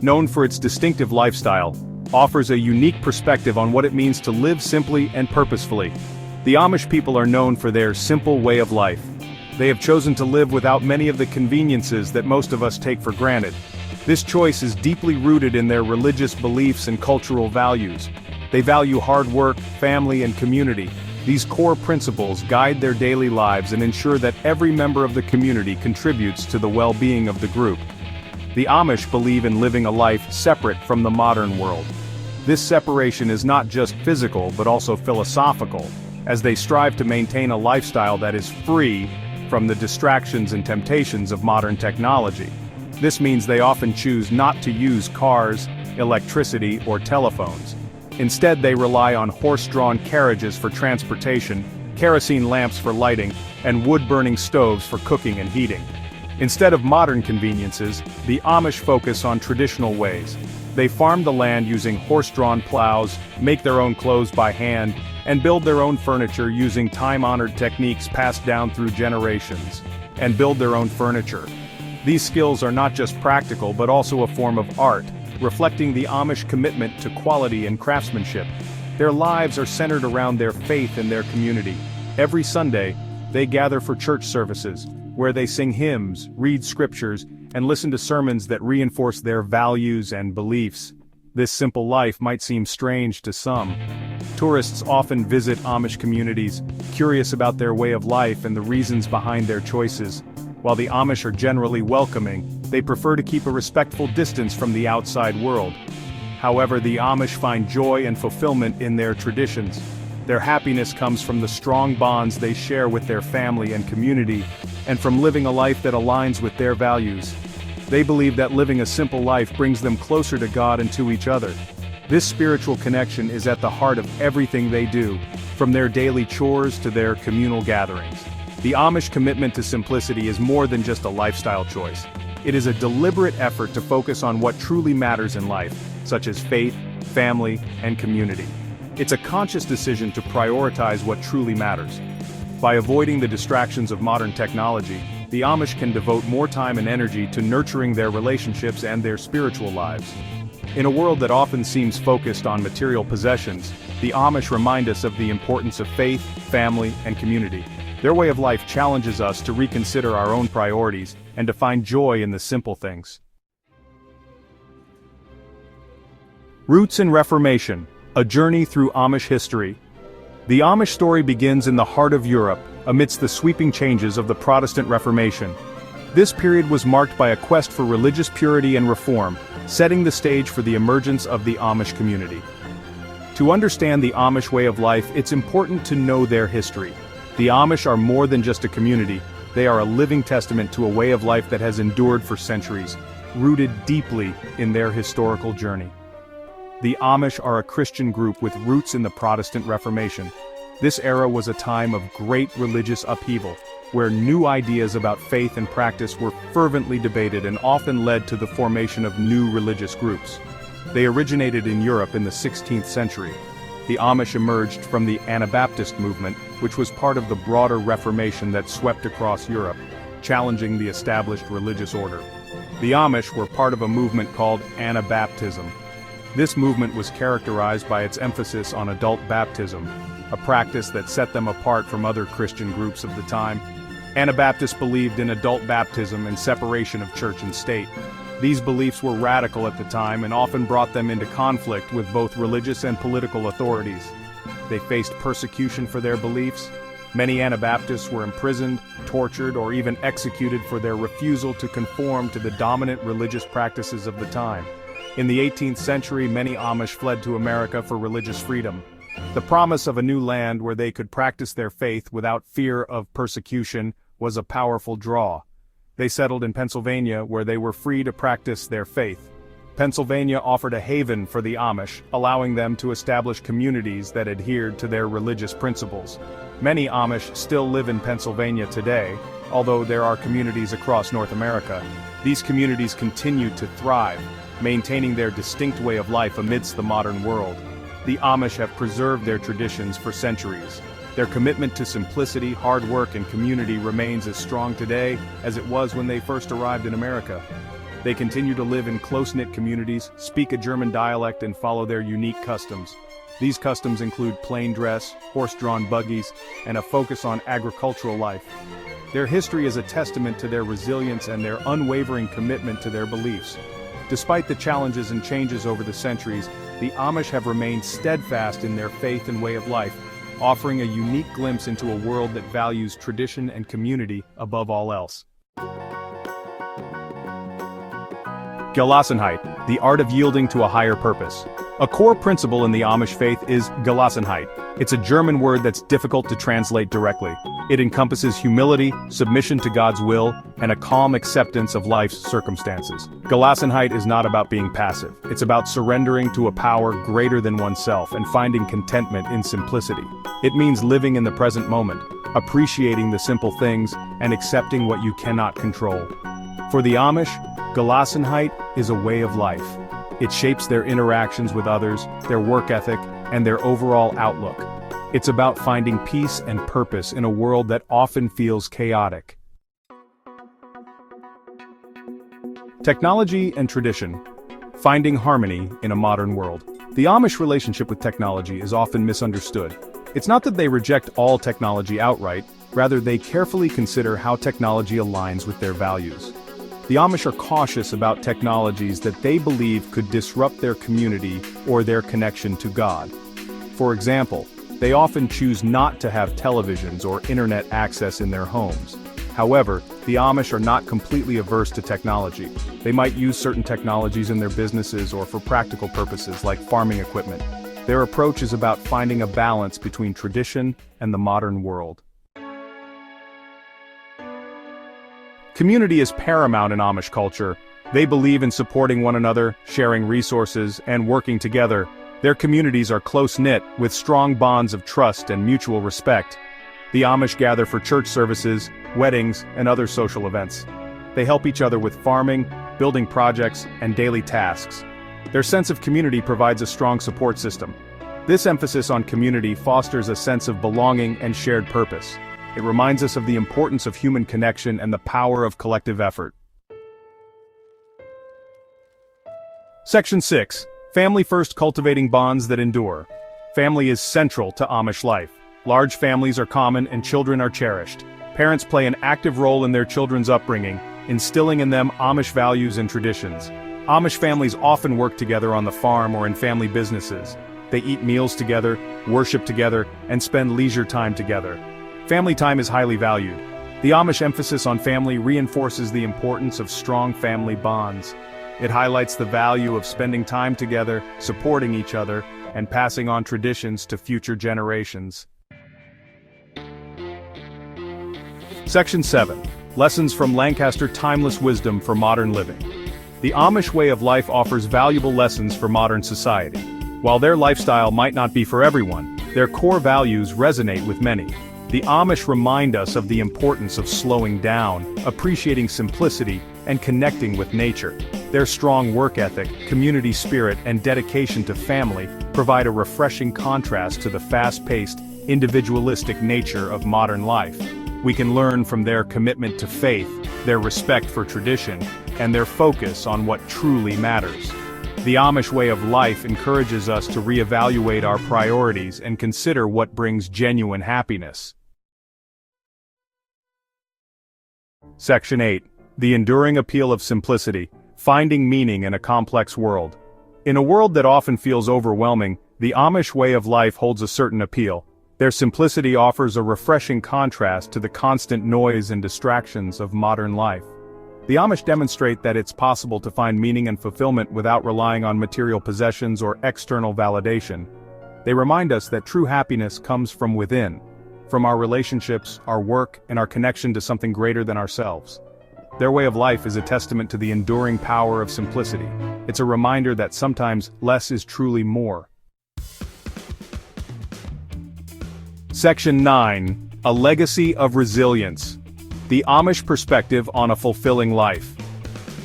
known for its distinctive lifestyle, offers a unique perspective on what it means to live simply and purposefully. The Amish people are known for their simple way of life. They have chosen to live without many of the conveniences that most of us take for granted. This choice is deeply rooted in their religious beliefs and cultural values. They value hard work, family, and community. These core principles guide their daily lives and ensure that every member of the community contributes to the well-being of the group. The Amish believe in living a life separate from the modern world. This separation is not just physical but also philosophical, as they strive to maintain a lifestyle that is free from the distractions and temptations of modern technology. This means they often choose not to use cars, electricity, or telephones. Instead, they rely on horse-drawn carriages for transportation, kerosene lamps for lighting, and wood-burning stoves for cooking and heating. Instead of modern conveniences, the Amish focus on traditional ways. They farm the land using horse-drawn plows, make their own clothes by hand, and build their own furniture using time-honored techniques passed down through generations. And build their own furniture. These skills are not just practical but also a form of art, reflecting the Amish commitment to quality and craftsmanship. Their lives are centered around their faith and their community. Every Sunday, they gather for church services, where they sing hymns, read scriptures, and listen to sermons that reinforce their values and beliefs. This simple life might seem strange to some. Tourists often visit Amish communities, curious about their way of life and the reasons behind their choices. While the Amish are generally welcoming, they prefer to keep a respectful distance from the outside world. However, the Amish find joy and fulfillment in their traditions. Their happiness comes from the strong bonds they share with their family and community, and from living a life that aligns with their values. They believe that living a simple life brings them closer to God and to each other. This spiritual connection is at the heart of everything they do, from their daily chores to their communal gatherings. The Amish commitment to simplicity is more than just a lifestyle choice. It is a deliberate effort to focus on what truly matters in life, such as faith, family, and community. It's a conscious decision to prioritize what truly matters. By avoiding the distractions of modern technology, the Amish can devote more time and energy to nurturing their relationships and their spiritual lives. In a world that often seems focused on material possessions, the Amish remind us of the importance of faith, family, and community. Their way of life challenges us to reconsider our own priorities and to find joy in the simple things. Roots and Reformation, a journey through Amish history. The Amish story begins in the heart of Europe, amidst the sweeping changes of the Protestant Reformation. This period was marked by a quest for religious purity and reform, setting the stage for the emergence of the Amish community. To understand the Amish way of life, it's important to know their history. The Amish are more than just a community, they are a living testament to a way of life that has endured for centuries, rooted deeply in their historical journey. The Amish are a Christian group with roots in the Protestant Reformation. This era was a time of great religious upheaval, where new ideas about faith and practice were fervently debated and often led to the formation of new religious groups. They originated in Europe in the 16th century. The Amish emerged from the Anabaptist movement, which was part of the broader Reformation that swept across Europe, challenging the established religious order. The Amish were part of a movement called Anabaptism. This movement was characterized by its emphasis on adult baptism, a practice that set them apart from other Christian groups of the time. Anabaptists believed in adult baptism and separation of church and state. These beliefs were radical at the time and often brought them into conflict with both religious and political authorities. They faced persecution for their beliefs. Many Anabaptists were imprisoned, tortured, or even executed for their refusal to conform to the dominant religious practices of the time. In the 18th century, many Amish fled to America for religious freedom. The promise of a new land where they could practice their faith without fear of persecution was a powerful draw. They settled in Pennsylvania, where they were free to practice their faith. Pennsylvania offered a haven for the Amish, allowing them to establish communities that adhered to their religious principles. Many Amish still live in Pennsylvania today, although there are communities across North America. These communities continue to thrive, maintaining their distinct way of life amidst the modern world. The Amish have preserved their traditions for centuries. Their commitment to simplicity, hard work, and community remains as strong today as it was when they first arrived in America. They continue to live in close-knit communities, speak a German dialect and follow their unique customs. These customs include plain dress, horse-drawn buggies, and a focus on agricultural life. Their history is a testament to their resilience and their unwavering commitment to their beliefs. Despite the challenges and changes over the centuries, the Amish have remained steadfast in their faith and way of life, offering a unique glimpse into a world that values tradition and community above all else. Gelassenheit, the art of yielding to a higher purpose. A core principle in the Amish faith is Gelassenheit. It's a German word that's difficult to translate directly. It encompasses humility, submission to God's will, and a calm acceptance of life's circumstances. Gelassenheit is not about being passive. It's about surrendering to a power greater than oneself and finding contentment in simplicity. It means living in the present moment, appreciating the simple things, and accepting what you cannot control. For the Amish, Gelassenheit is a way of life. It shapes their interactions with others, their work ethic, and their overall outlook. It's about finding peace and purpose in a world that often feels chaotic. Technology and tradition. Finding harmony in a modern world. The Amish relationship with technology is often misunderstood. It's not that they reject all technology outright, rather they carefully consider how technology aligns with their values. The Amish are cautious about technologies that they believe could disrupt their community or their connection to God. For example, they often choose not to have televisions or internet access in their homes. However, the Amish are not completely averse to technology. They might use certain technologies in their businesses or for practical purposes like farming equipment. Their approach is about finding a balance between tradition and the modern world. Community is paramount in Amish culture. They believe in supporting one another, sharing resources, and working together. Their communities are close-knit, with strong bonds of trust and mutual respect. The Amish gather for church services, weddings, and other social events. They help each other with farming, building projects, and daily tasks. Their sense of community provides a strong support system. This emphasis on community fosters a sense of belonging and shared purpose. It reminds us of the importance of human connection and the power of collective effort. Section 6. Family First, cultivating bonds that endure. Family is central to Amish life. Large families are common and children are cherished. Parents play an active role in their children's upbringing, instilling in them Amish values and traditions. Amish families often work together on the farm or in family businesses. They eat meals together, worship together, and spend leisure time together. Family time is highly valued. The Amish emphasis on family reinforces the importance of strong family bonds. It highlights the value of spending time together, supporting each other, and passing on traditions to future generations. Section 7. Lessons from Lancaster, timeless wisdom for modern living. The Amish way of life offers valuable lessons for modern society. While their lifestyle might not be for everyone, their core values resonate with many. The Amish remind us of the importance of slowing down, appreciating simplicity, and connecting with nature. Their strong work ethic, community spirit, and dedication to family provide a refreshing contrast to the fast-paced, individualistic nature of modern life. We can learn from their commitment to faith, their respect for tradition, and their focus on what truly matters. The Amish way of life encourages us to reevaluate our priorities and consider what brings genuine happiness. Section 8. The enduring appeal of simplicity, finding meaning in a complex world. In a world that often feels overwhelming, the Amish way of life holds a certain appeal. Their simplicity offers a refreshing contrast to the constant noise and distractions of modern life. The Amish demonstrate that it's possible to find meaning and fulfillment without relying on material possessions or external validation. They remind us that true happiness comes from within, from our relationships, our work, and our connection to something greater than ourselves. Their way of life is a testament to the enduring power of simplicity. It's a reminder that sometimes less is truly more. Section 9. A legacy of resilience. The Amish perspective on a fulfilling life.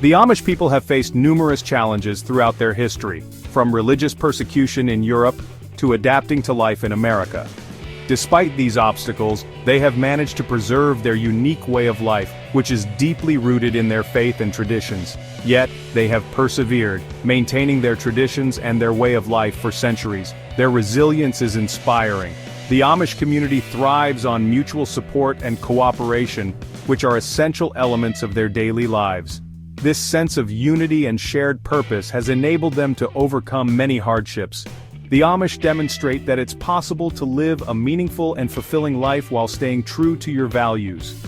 The Amish people have faced numerous challenges throughout their history, from religious persecution in Europe to adapting to life in America. Despite these obstacles, they have managed to preserve their unique way of life, which is deeply rooted in their faith and traditions. Yet, they have persevered, maintaining their traditions and their way of life for centuries. Their resilience is inspiring. The Amish community thrives on mutual support and cooperation, which are essential elements of their daily lives. This sense of unity and shared purpose has enabled them to overcome many hardships. The Amish demonstrate that it's possible to live a meaningful and fulfilling life while staying true to your values.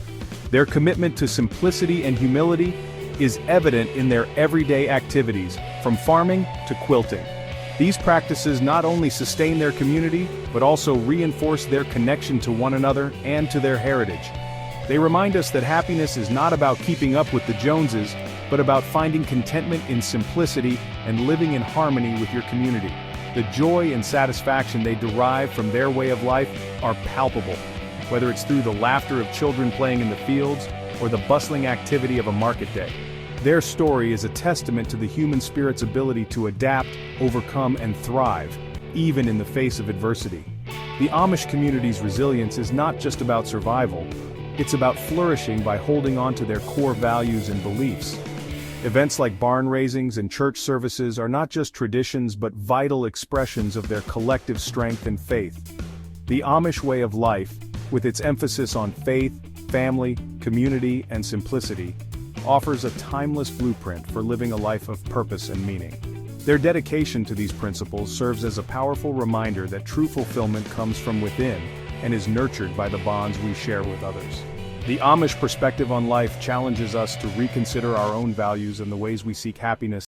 Their commitment to simplicity and humility is evident in their everyday activities, from farming to quilting. These practices not only sustain their community, but also reinforce their connection to one another and to their heritage. They remind us that happiness is not about keeping up with the Joneses, but about finding contentment in simplicity and living in harmony with your community. The joy and satisfaction they derive from their way of life are palpable, whether it's through the laughter of children playing in the fields or the bustling activity of a market day. Their story is a testament to the human spirit's ability to adapt, overcome, and thrive, even in the face of adversity. The Amish community's resilience is not just about survival, it's about flourishing by holding on to their core values and beliefs. Events like barn raisings and church services are not just traditions but vital expressions of their collective strength and faith. The Amish way of life, with its emphasis on faith, family, community, and simplicity, offers a timeless blueprint for living a life of purpose and meaning. Their dedication to these principles serves as a powerful reminder that true fulfillment comes from within and is nurtured by the bonds we share with others. The Amish perspective on life challenges us to reconsider our own values and the ways we seek happiness